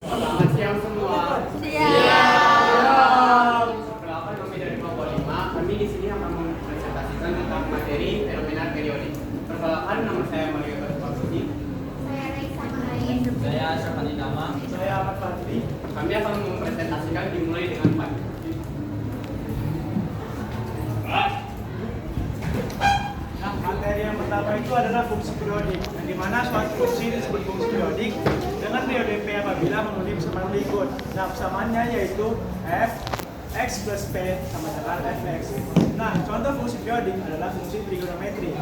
Selamat siang semua. Siap. Perkenalkan kami dari kelompok 5. Kami di sini akan mempresentasikan tentang materi fenomena periodik. Perkenalkan, nama saya Mario Basudi. Saya Raisa Mahain. Saya Syafani Dama. Saya Ahmad Fadli. Kami akan mempresentasikan dimulai dengan Pak. Nah, materi yang pertama itu adalah fungsi periodik, yang dimana suatu fungsi disebut fungsi periodik dengan periode P apabila memenuhi persamaan berikut. Nah, persamaannya yaitu f x plus p sama dengan fx. Nah, contoh fungsi periodik adalah fungsi trigonometri.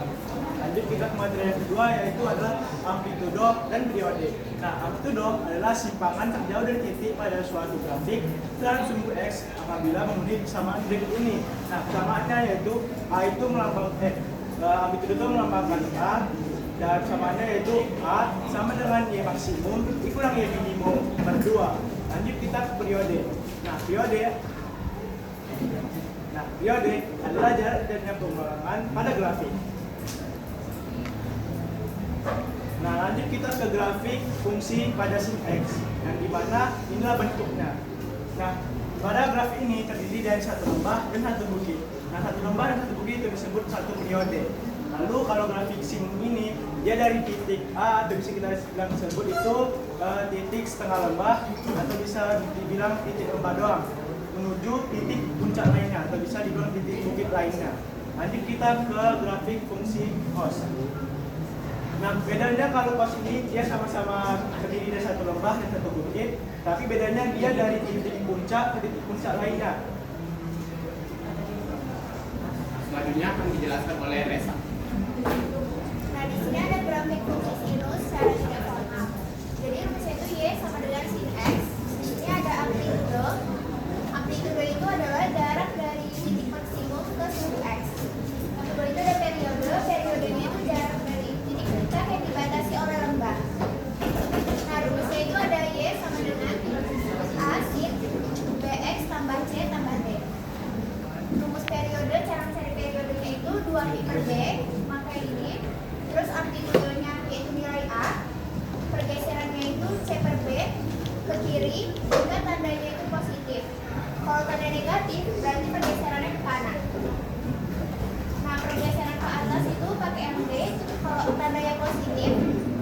Lanjut kita ke materi yang kedua, yaitu adalah amplitudo dan periode. Nah, amplitudo adalah simpangan terjauh dari titik pada suatu grafik dan sumbu x apabila memenuhi persamaan berikut ini. Nah, persamaannya yaitu a itu melambang amplitudo itu melambangkan a, dan persamaannya yaitu a sama dengan y maksimum dikurang y minimum per 2. Lanjut kita ke periode. Nah, periode adalah jarak terjadinya pengulangan pada grafik. Nah, lanjut kita ke grafik fungsi pada sin x, yang dimana inilah bentuknya. Nah, pada grafik ini terdiri dari satu lembah dan satu bukit. Nah, satu lembah dan satu bukit itu disebut satu periode. Lalu kalau grafik sin ini, dia dari titik A atau bisa kita bilang sebut itu titik setengah lembah atau bisa dibilang titik lembah doang menuju titik puncak lainnya atau bisa dibilang titik bukit lainnya. Lanjut kita ke grafik fungsi cos. Nah, bedanya kalau cos ini dia sama-sama terdiri dari satu lembah dan satu bukit, tapi bedanya dia dari titik puncak ke titik puncak lainnya. Selanjutnya akan dijelaskan oleh Resa. Nah, di sini ada grafik fungsi sinus secara tidak formal. Jadi rumusnya itu y sama dengan sin x. Di sini ada amplitudo. Amplitudo itu adalah jarak dari titik maksimum ke sumbu x. Yang kedua itu ada periode. Periodenya itu jarak dari titik puncak yang dibatasi oleh lembah. Nah, rumusnya itu ada y sama dengan a sin bx tambah c tambah d. Rumus periode, cara mencari periodenya itu 2 pi per b, maka ini. Terus amplitudonya yaitu nilai a, pergeserannya itu c per b ke kiri, sehingga tandanya itu positif. Kalau tanda negatif, berarti pergeserannya ke kanan. Nah, pergeseran ke atas itu pakai MD. Kalau tandanya positif,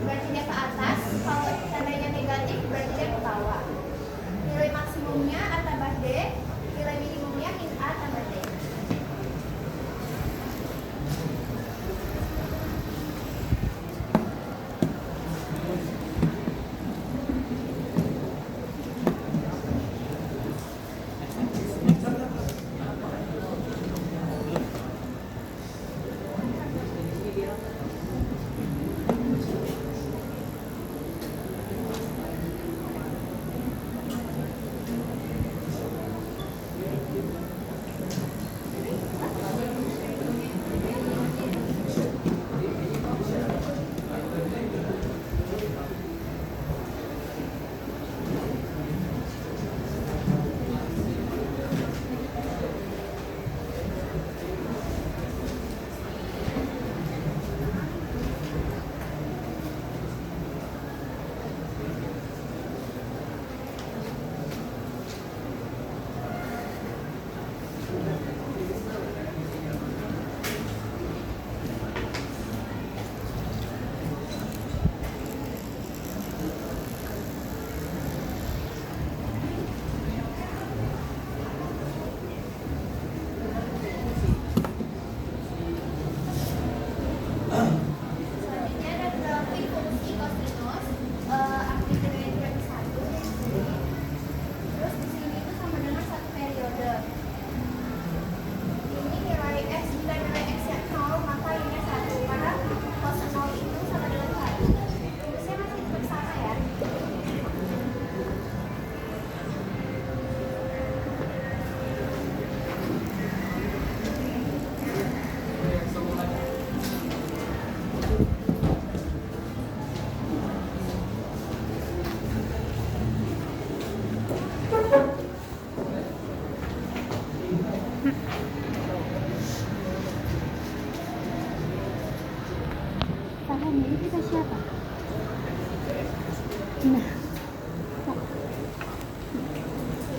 berarti dia ke atas. Kalau tandanya negatif, berarti dia ke bawah. Nilai maksimumnya a tambah d, nilai minimumnya min a tambah d.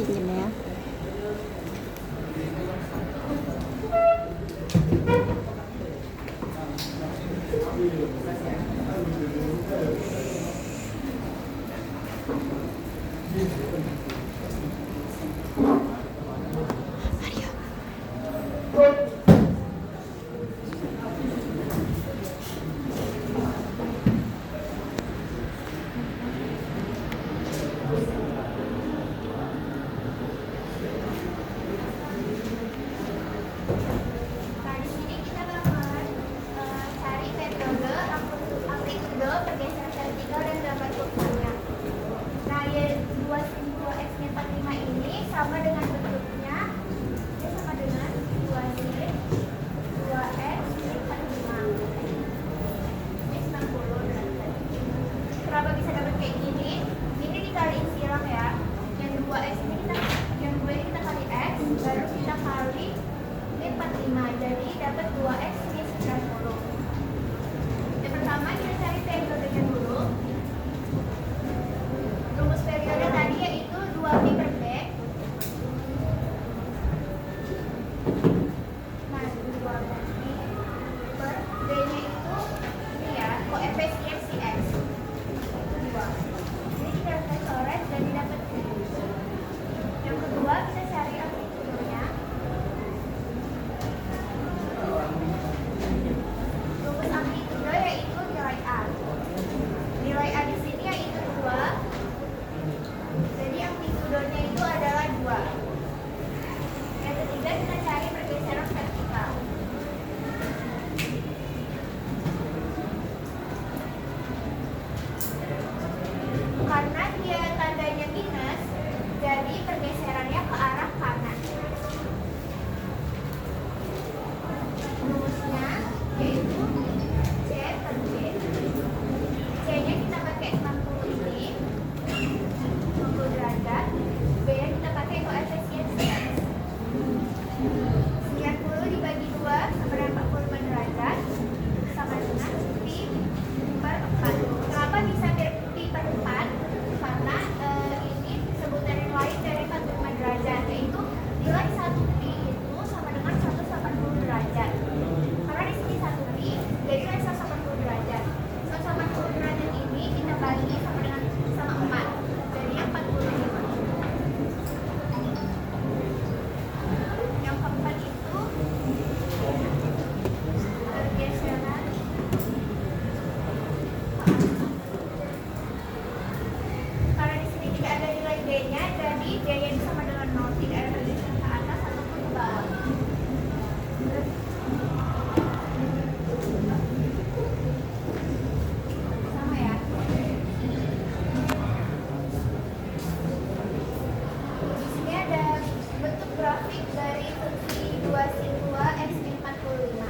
Gini ya. Nah, di sini kita bakalan cari metode amplitude pergeseran vertikal dan gambar kurvanya. Nah, ya 2sin2x 45 ini sama dengan bentuknya, dia sama dengan 2sin 2x 45. Ini 90 derajat. Kenapa bisa dapat kayak gini? Ini dikaliin silang ya. Yang 2x ini yang 2 ini kita kali x, baru kita kali ini 45, jadi dapat 2x ini 90. Yang pertama kita cari periodenya dulu. Rumus periode tadi yaitu 2pi per b. Nah, 2pi per b nya itu ini ya, koefisiensi x. Itu 2. Ini kita bisa coret dan didapat ini. Yang kedua kita cari amplitudenya. Rumus amplitude yaitu nilai A. Nilai A di sini yaitu 2. Jadi amplitudenya itu adalah 2. Yang ketiga kita cari pergeseran vertikal. Karena dia tandanya minus, jadi pergeserannya ke arah kanan. Rumusnya yaitu C per B. C-nya kita pakai 60 ini, 60 derajat. B-nya kita pakai koefisiensi X. 90 dibagi 2 sama dengan 45 derajat, sama dengan pi per 4. Kenapa bisa pi per 4? Karena ini sebutan yang lain dari 45 derajat, yaitu nilai 1 pi itu sama dengan 180 derajat. Karena di sini 1 pi, jadi nilai 180 derajat. 180 derajat ini kita bagi sama dengan sama 4, jadi 45. Yang keempat itu pergeseran karena di sini tidak ada nilai b-nya, jadi b-nya itu sama dengan 0, tidak ada pergeseran ke atas ataupun ke bawah. Sama ya. Di sini ada bentuk grafik dari fungsi 2sin2 x min 45.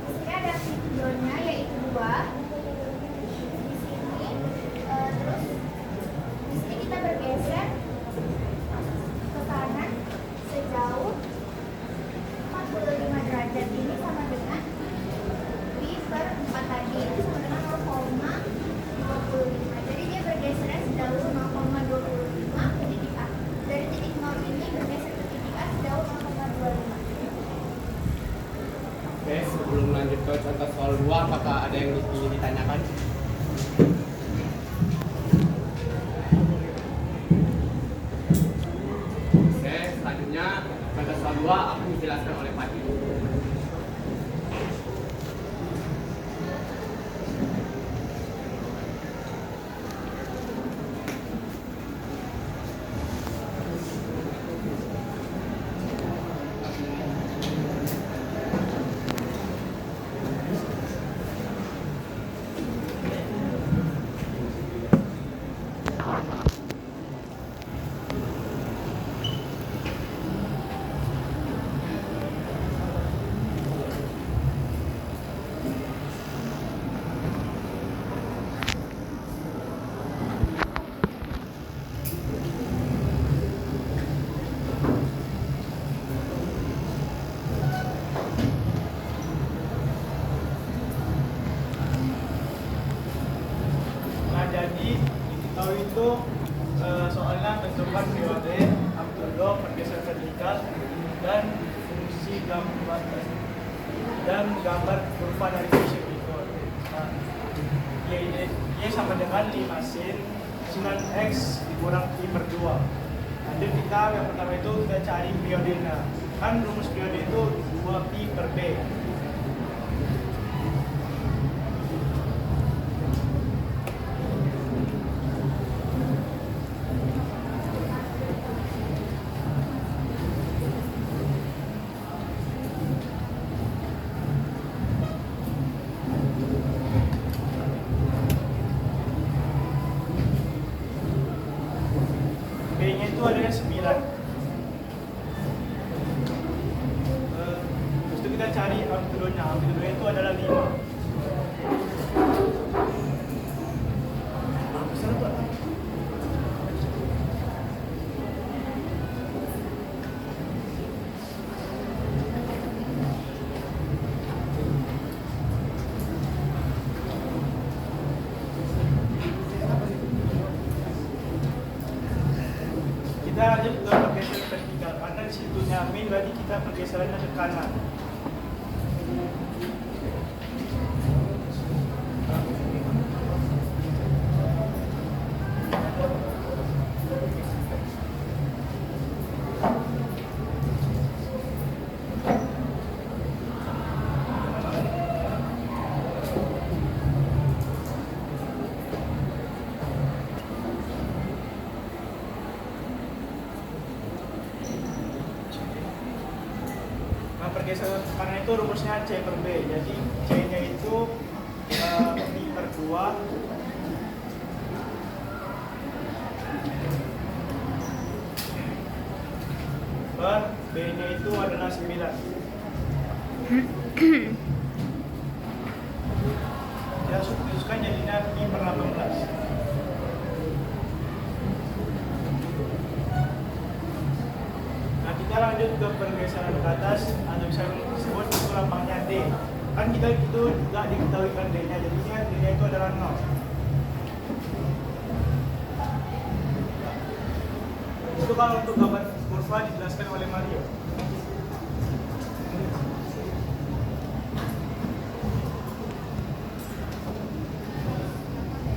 Di sini ada amplitudenya yaitu 2. Di sini terus di sini kita bergeser ke kanan sejauh 45 derajat. Ini sama dengan pi per 4 tadi, itu sama dengan 0,25. Jadi dia bergeser sejauh 0,25 ke titik A. Dari titik 0 ini bergeser ke titik A sejauh 0,25. Oke, sebelum lanjut ke contoh soal 2, apakah ada yang ingin ditanyakan? Oke, selanjutnya contoh soal 2 akan dijelaskan oleh Pak Ibu. Nah, jadi tahu itu soalnya bentukan periode vertikal dan fungsi gambar kurva dari fungsi berikut. Nah, Y sama dengan 5 sin 9x dikurang pi per 2. Lanjut kita yang pertama itu kita cari periodenya. Kan rumus periode itu 2pi per b. B-nya itu adanya 9. Terus itu kita cari amplitudonya. Amplitudonya itu adalah 5. Kita lanjut ke pergeseran vertikal karena di situ min, berarti kita pergeserannya ke kanan. Pergeseran karena itu rumusnya C per B, jadi C-nya itu pi per 2 per B-nya itu adalah 9. Ya, substitusikan jadinya pi per 18. Kita lanjut ke pergeseran ke atas, atau bisa disebut itu lapangnya D. Kan kita itu tidak diketahui kan D-nya, jadinya D-nya itu adalah 0. Itu kalau untuk gambar kurva dijelaskan oleh Mario.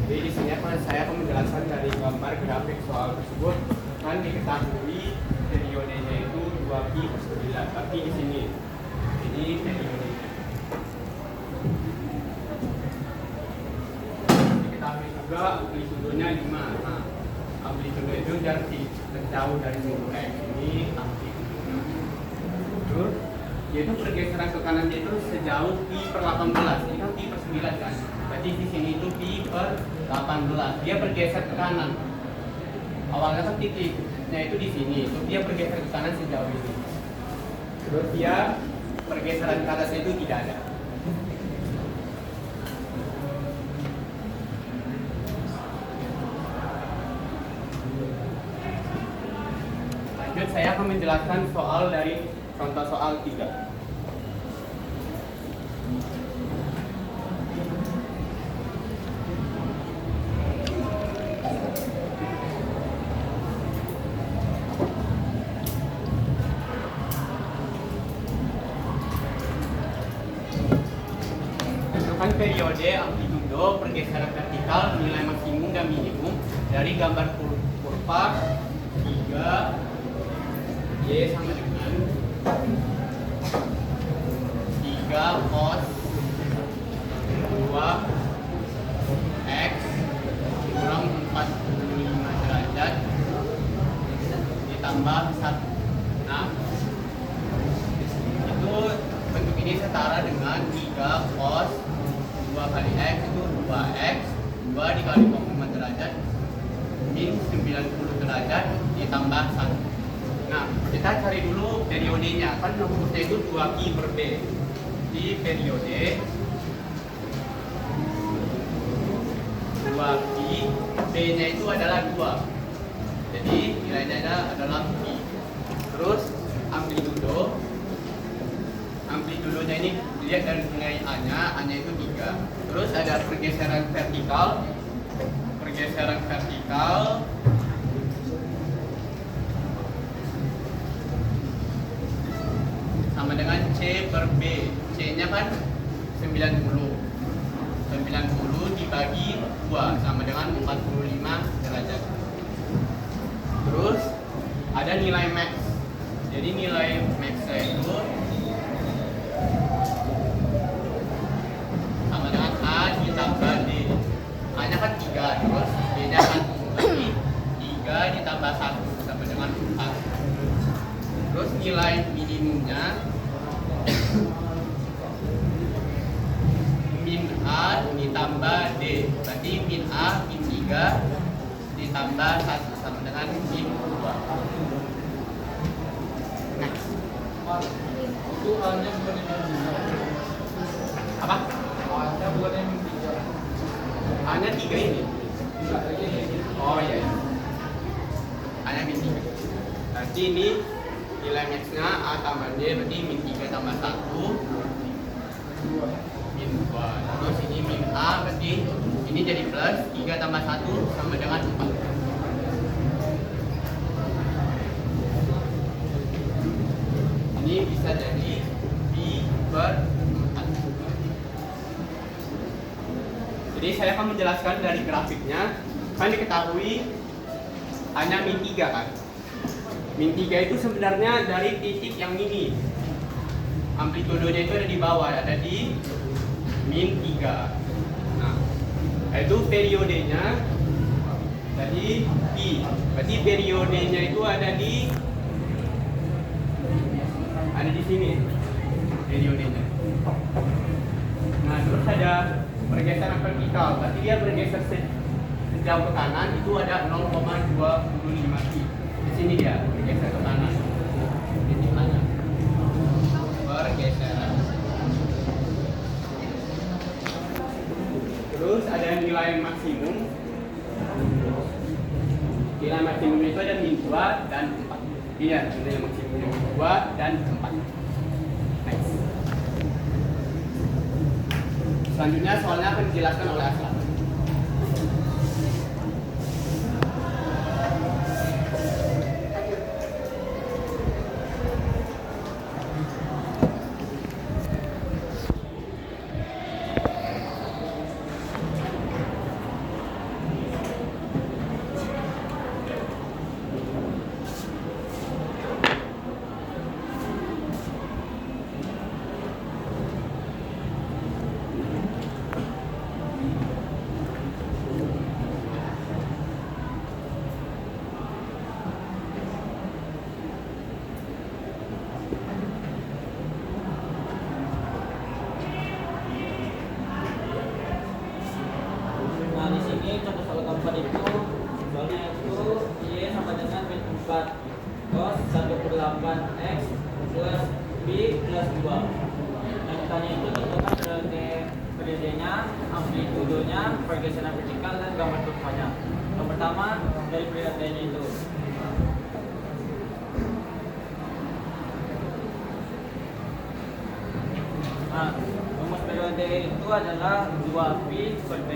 Jadi di sini saya akan menjelaskan dari gambar grafik soal tersebut. Kan diketahui periodenya itu 2pi per 9, tapi di sini ini periodenya. Diketahui juga amplitudonya 5. Nah, amplitudo itu dari terjauh dari sumber X ini amplitudonya. Terus yaitu pergeseran ke kanan itu sejauh pi per 18. Ini kan pi per 9 kan. Berarti di sini itu pi per 18. Dia bergeser ke kanan. Awalnya kan titiknya itu di sini, terus dia bergeser ke kanan sejauh ini. Terus dia pergeseran ke atas itu tidak ada. Lanjut saya akan menjelaskan soal dari contoh soal 3. Periode amplitudo pergeseran vertikal nilai maksimum dan minimum dari gambar kurva 3 Y sama dengan 3 cos 2 X kurang 45 derajat ditambah 1. Nah, itu bentuk ini setara dengan 3 cos 2 kali X itu 2X, 2 dikali 45 derajat min 90 derajat ditambah 1. Nah, kita cari dulu periodenya. Kan rumusnya itu 2pi per B. Di periode 2pi, B-nya itu adalah 2. Jadi nilainya adalah pi. Terus amplitudonya ini dilihat dari nilai A-nya itu 3. Terus ada pergeseran vertikal C per B. C-nya kan 90. 90 dibagi 2 sama dengan 45 derajat. Terus ada nilai max. Jadi nilai max-nya itu sama dengan A ditambah D. A-nya kan 3, terus D-nya kan bagi 3 ditambah 1 sama dengan 4. Terus nilai minimumnya min A ditambah D. Berarti min A min 3 ditambah 1 sama dengan min 2. Nah, Itu A-nya bukan yang apa? A-nya bukan yang 3. A-nya 3 ini. Tidak lagi ini. Oh iya. A-nya min 3. Berarti ini nilai max-nya A tambah D, berarti min 3 tambah 1 min 2. Terus ini min A, berarti ini jadi plus 3 tambah 1 sama dengan 4. Ini bisa jadi B per 4. Jadi saya akan menjelaskan dari grafiknya. Kan diketahui hanya min 3 kan. Min 3 itu sebenarnya dari titik yang ini. Amplitudenya itu ada di bawah, ada di min 3. Nah, itu periodenya jadi P. Berarti periodenya itu ada di sini. Periodenya. Nah, terus ada pergeseran vertikal. Berarti dia bergeser sejauh ke kanan itu ada 0,25 P. Di sini dia bergeser ke kanan. Di mana? Pergeseran. Terus ada nilai maksimum. Nilai maksimum itu ada min 2 dan 4. Iya, nilai maksimumnya min 2 dan 4. Nice. Selanjutnya soalnya akan dijelaskan oleh Aslan. Nah, di sini contoh soal keempat itu soalnya itu Y sama dengan min 4 cos 1/8 X plus B plus 2. Nah, ditanya itu tentukan periodenya, amplitudonya, pergeseran vertikal, dan gambar kurvanya. Yang pertama dari periodenya itu. Nah, rumus periode itu adalah 2P per P.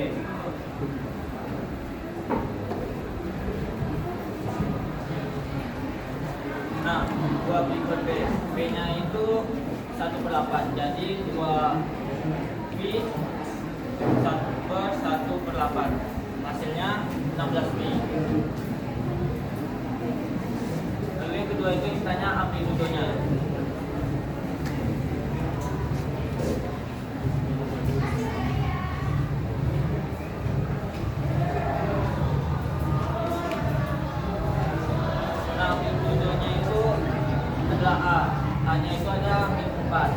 Nah, 2P per P. P-nya itu 1/8. Jadi 2P 1/8. Hasilnya 16P. Lalu yang kedua itu ditanya amplitudonya. Nah, amplitudonya itu adalah A. A-nya itu ada min 4.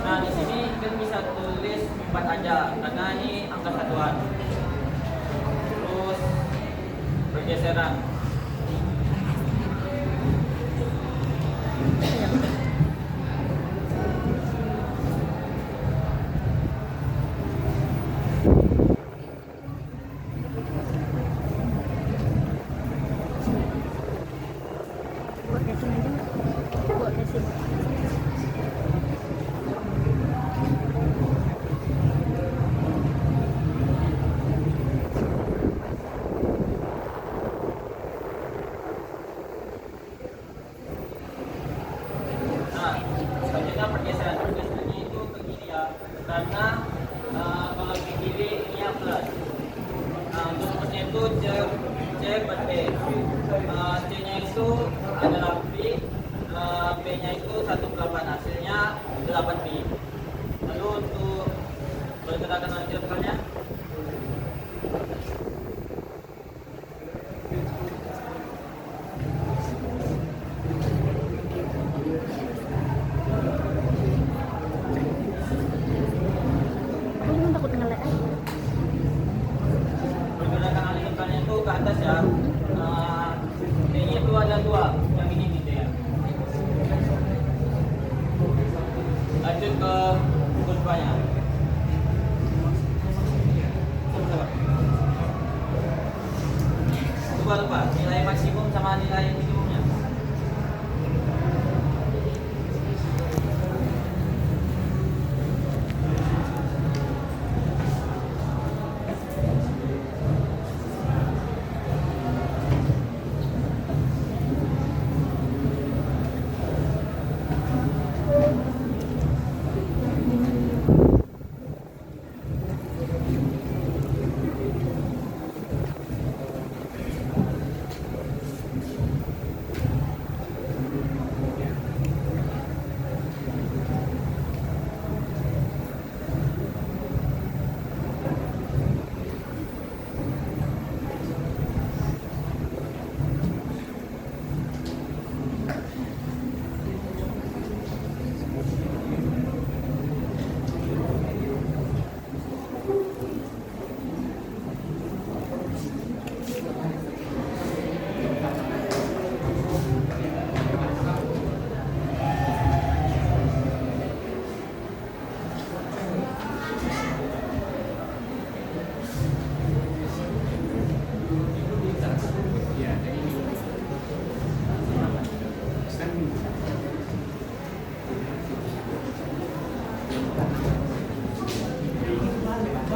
Nah, di sini kita bisa tulis 4 aja karena ini angka satuan. Terus pergeseran. C per B. C-nya itu adalah B, B-nya itu 1/8, hasilnya 8B. Lalu untuk pergerakan lanjutannya, Aku cuma takut ngelek aja. pergerakan lanjutannya itu ke atas ya. D-nya itu ada 2, yang ini gitu ya. Lanjut ke kurvanya. Lupa nilai maksimum sama nilai minimumnya.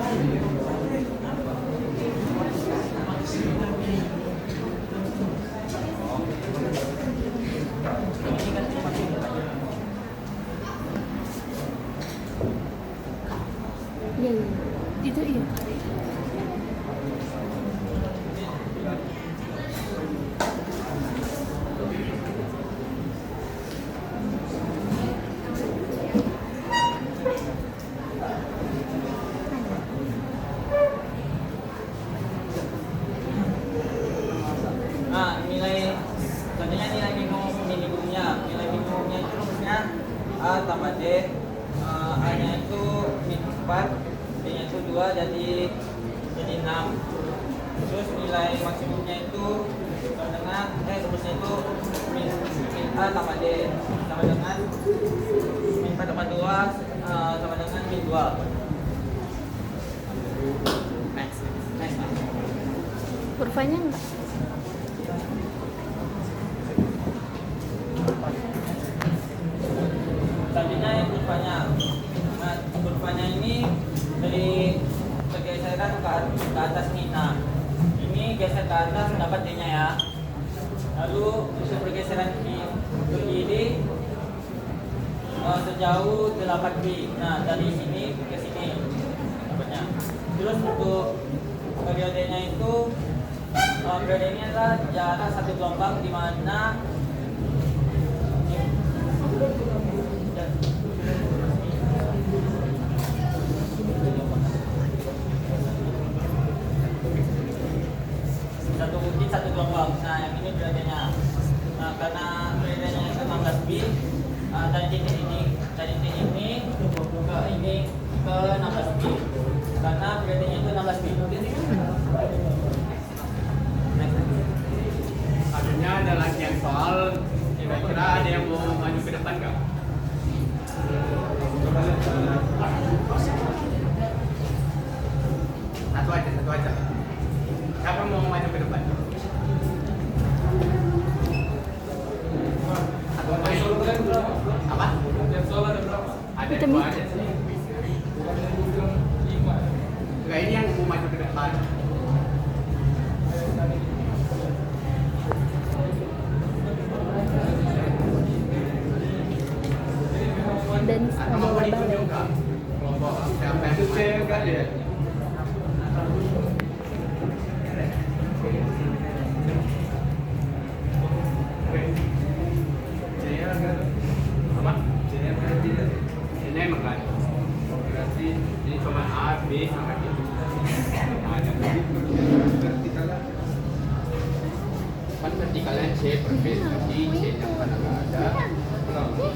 Ya, jadi ini. Iya, iya. Itu iya. Nah, nilai selanjutnya nilai minimumnya. Nilai minimumnya itu rumusnya A tambah D. A-nya itu -4, B-nya itu 2, jadi 6. Terus nilai maksimumnya itu sama dengan rumusnya itu min A tambah D sama dengan -4 tambah 2 sama dengan -2. Next. Next. Kurvanya enggak. Selanjutnya yang kurvanya. Nah, kurvanya ini dari pergeseran ke atas nih. Nah, ini geser ke atas dapat D-nya ya. Lalu untuk pergeseran ke kiri sejauh 8B. Nah, dari sini ke sini dapatnya. Terus untuk periodenya itu periode ini adalah jarak satu gelombang di mana satu gelombang. Nah, yang ini periodenya. Nah, karena periodenya itu 16B, dari titik ini ke ini ke 16B. Karena periodenya itu 16B. Selanjutnya ada latihan soal. Kira-kira ada yang mau maju ke depan nggak? Satu aja. Siapa mau maju ke depan? Satu main. Apa? Ada dua aja sih. Enggak, ini yang mau maju ke depan. Dan Atau ada mau wabah. ditunjuk nggak? Kelompok siapa yang maju? vertikalnya C per B, berarti C-nya pada nggak ada. Nol.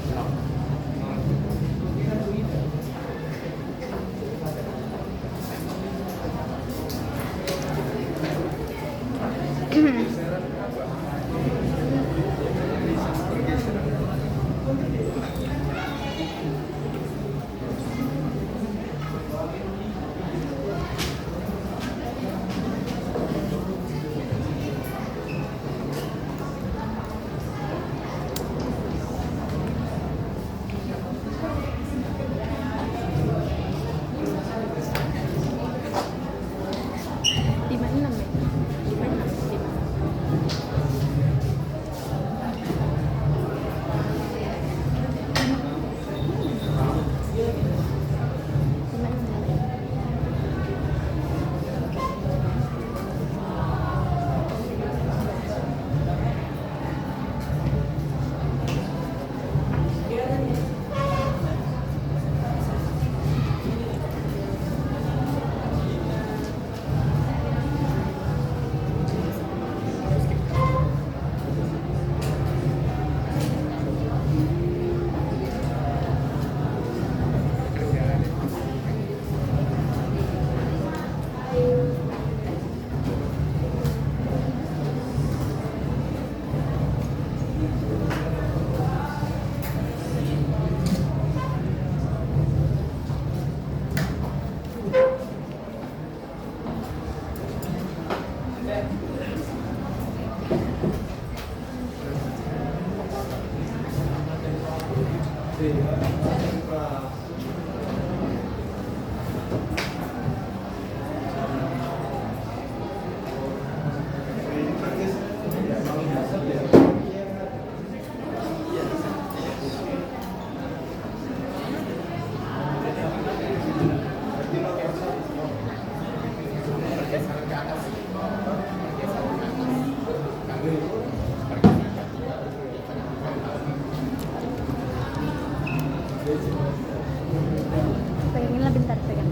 Peganginlah bentar, pegang.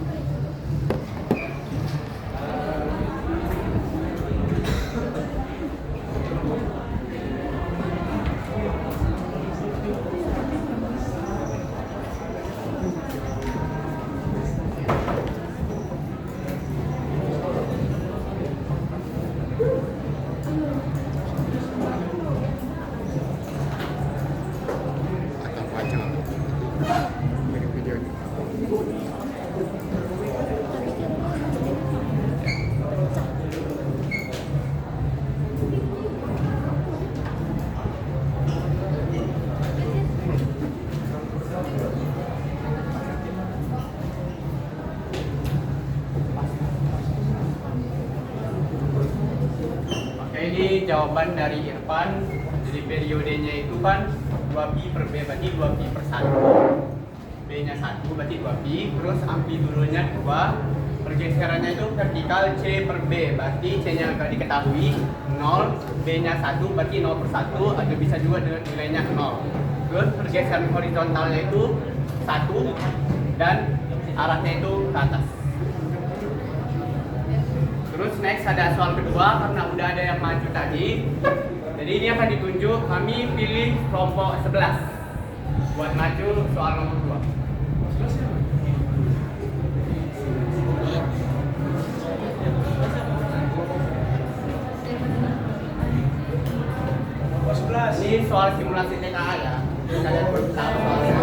Atau panjang. Video ini. Oke, ini jawaban dari Irfan. Jadi periodenya itu kan 2pi per B berarti 2pi per 1. B-nya 1 berarti 2pi. Terus amplitudonya 2. Pergeserannya itu vertikal C per B. Berarti C-nya nggak diketahui 0. B-nya 1 berarti 0 per 1. Atau bisa juga dengan nilainya 0. Terus pergeseran horizontalnya itu 1. Dan arahnya itu ke atas. Terus next ada soal kedua karena udah ada yang maju tadi. Jadi ini akan ditunjuk, kami pilih kelompok 11 buat maju soal nomor 2. Ini soal simulasi TKA ya. Kalian perlu tahu soalnya.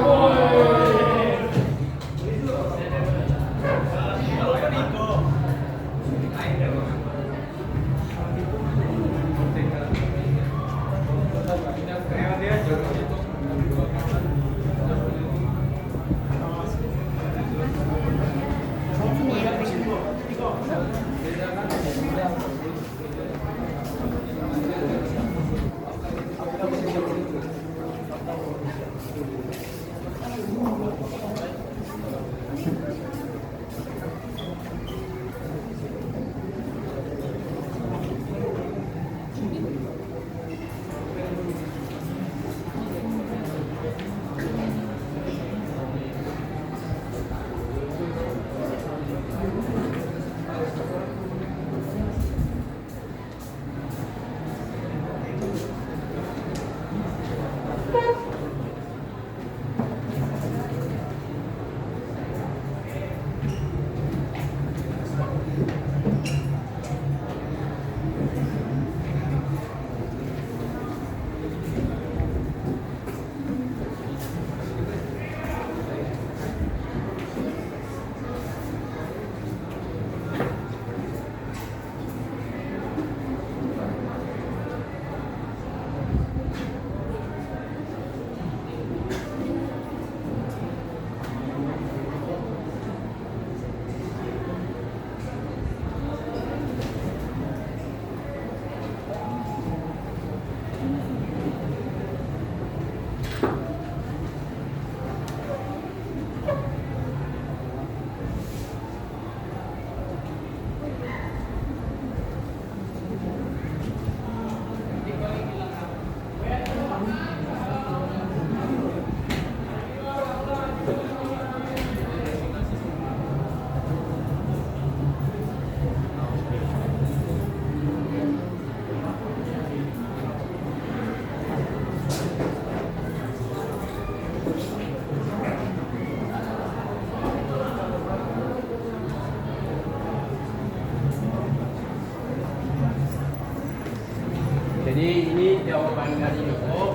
Jadi ini jawaban dari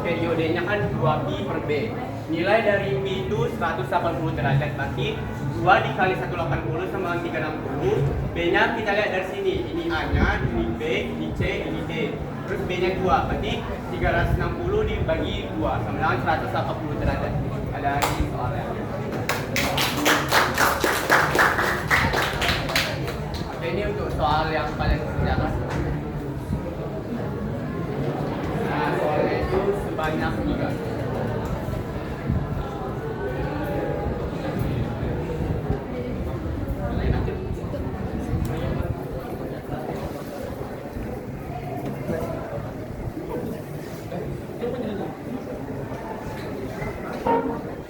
periodenya kan 2B per B. Nilai dari B itu 180 derajat, berarti 2 dikali 180 sama 360. B-nya kita lihat dari sini. Ini A-nya, ini B, ini C, ini D. Terus B-nya 2, berarti 360 dibagi 2 sama dengan 180 derajat. Ada ini soalnya. Oke, ini untuk soal yang paling kerjakan. Nah, soalnya itu sebanyak 3.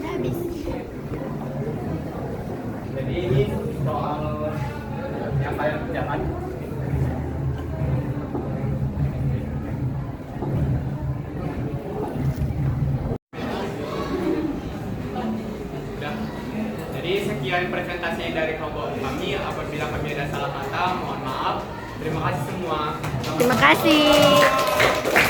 Habis. Jadi ini soal yang kalian kerjakan. Udah. Jadi sekian presentasi dari kelompok kami. Apabila kami ada salah kata, mohon maaf. Terima kasih semua. Terima kasih.